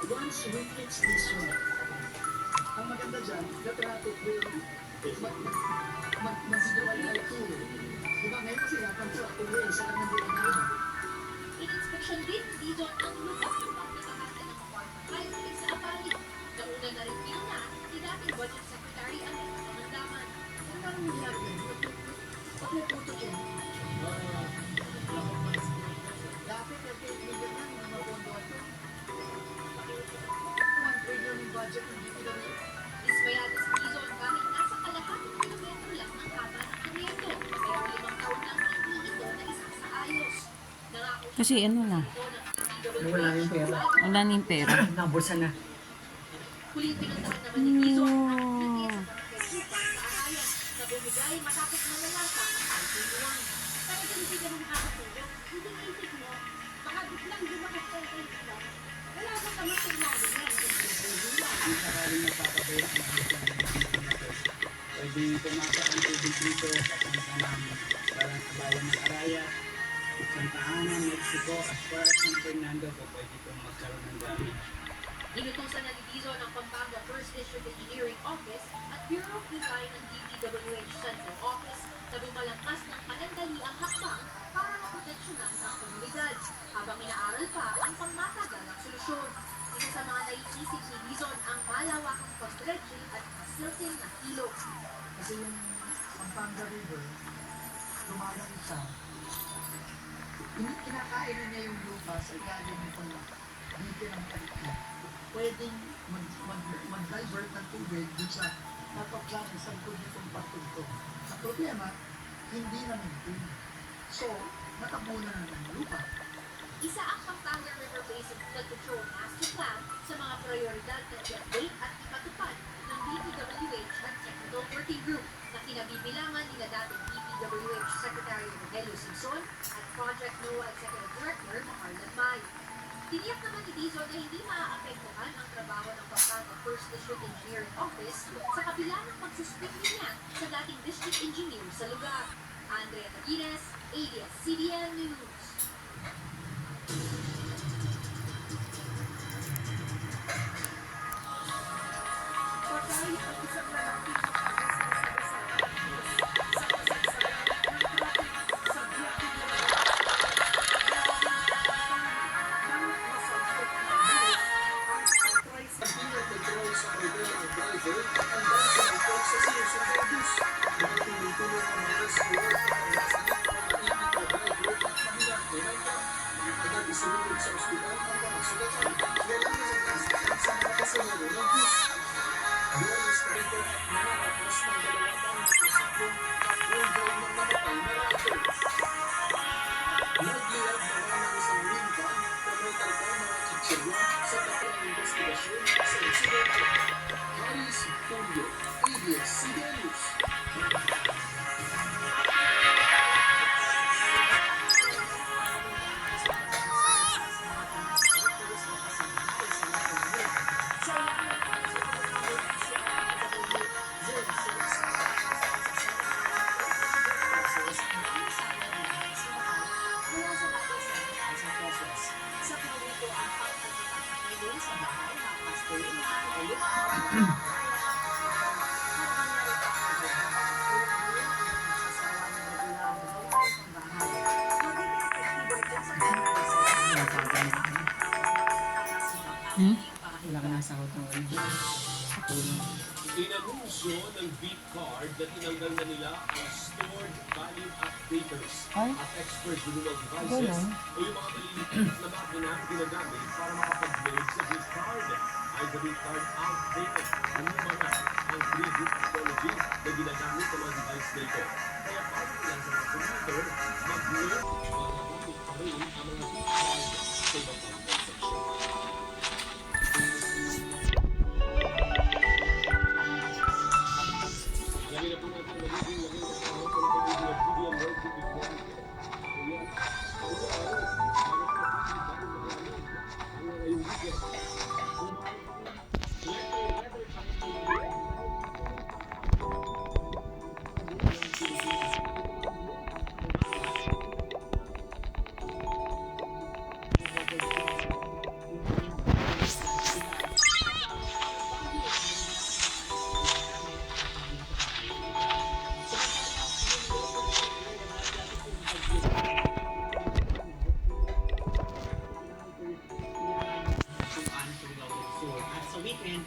once we fix this one, ang maganda dyan, the traffic will mag-divide by two. Diba ngayon kasi nakamsuat yung way sa kanang buwan na yun. In-inspection din dito ang lubak-lubak na bahagi ng apartment complex sa Apali. Nauna na rin na ni dating Budget Secretary Annette Pangandaman. Ano parang nangyari yan? Pag may puto yan, dati 38 million lang yung mga pondo ito. 1 trillion yung budget ng DPWH. Dismayado si Dizon kahit nasa kalahating kilometro lang ang haba ng proyekto. Pero 5 taon nang hindi ito na isasaayos. Nangako siya Kasi ano na, Wala yung pera. wala na yung pera. Nabulsa na. huling pinuntahan naman ni Dizon ang PTS sa Barangay Lupa sa Arayan na bumigay matapos malalasa ang pagtulungan. Pero hindi ka makakatulog. Hindi naisip mo, baka biglang dumakas ka sa isa. Wala ka naman signado na. Hindi sakaling napapabaya ang mga pwede tumasa ang tubig dito papunta ng bayan ng Araya, Santa Ana, Mexico, as far as San Fernando po pwede itong magkaroon ng gamit. Inutusan na ni Dizon ang Pampanga First District Engineering Office at Bureau of Design ng DPWH Central Office na bumalangkas ng panandaliang hakbang para maproteksyonan ang komunidad habang inaaral pa ang pangmatagalang solusyon. Isa sa mga naiisip ni Dizon ang malawakang pag-dredge at silting na ilog. Kasi yung Pampanga River, lumalang siya, kinakain na niya yung lupa sa ilalim nitong dito ng palikya. Pwedeng mag-divert ng tubig dun sa napaplan sa likod nitong patugtog. Ang problema, hindi na maintain. So, natabunan na ng lupa. Isa ang Pampanga River Basin Flood Control Master Plan sa mga prioridad na i-update at ipatupad ng DPWH at Technical Working Group na kinabibilangan nila dating DPWH Secretary Rogelio Singson at Project NOAA Executive Director Harlan May. Tiniyak naman ni Dizon na hindi maaapektuhan ang trabaho ng Pampanga First District Engineering Office sa kabila ng pagsuspindi niya sa dating district engineer sa lugar. Andrea Taguines, ABS-CBN News. Patay ang isang lalaking nakasama sa kasagsagan ng traffic sa Biak Pagdinig control sa order ng driver, ang dahil sa report sa sinusunod bus. Mga tumutulong ang mga escort para masalit ang ipito driver at mahilang pinagka. Agad isinulog sa ospital ang mga sugatan. Wala na sa kasakit sa mga pasahero ng bus. Buwan ng strike at nananapos ng 2 taong sitwasyon ang gawin ng namatay na rato. Nagliyab naman ng isang minvan na may karga mga chichirya sa tatlong investigasyon sa insidente. Haris Tulio, ABS-CBN News. sa proyekto ang pagpapatulong sa bahay ng pastoringan o Wala ka nasa hotel. Inanunsyo ng Beat Card na tinanggal na nila ang stored value updaters Ay, at expert renewal devices ganun. o yung mga maliliit na makina na ginagamit para makapag-load sa Beat Card. Ay the Beat Card outdated. Ano mga ang 3D technology na ginagamit sa mga device na ito. Kaya paano nila sa mga computer mag-load magagamit pa rin ang mga Beat Card sa ibang transaction. Lagi na po natin magiging kasama sa pagiging ng PDM World City Plan. Ayan. Ito araw, bago ka napili, bago magaling. Ang mga yung weekend. Kung weather pakikita. weekend,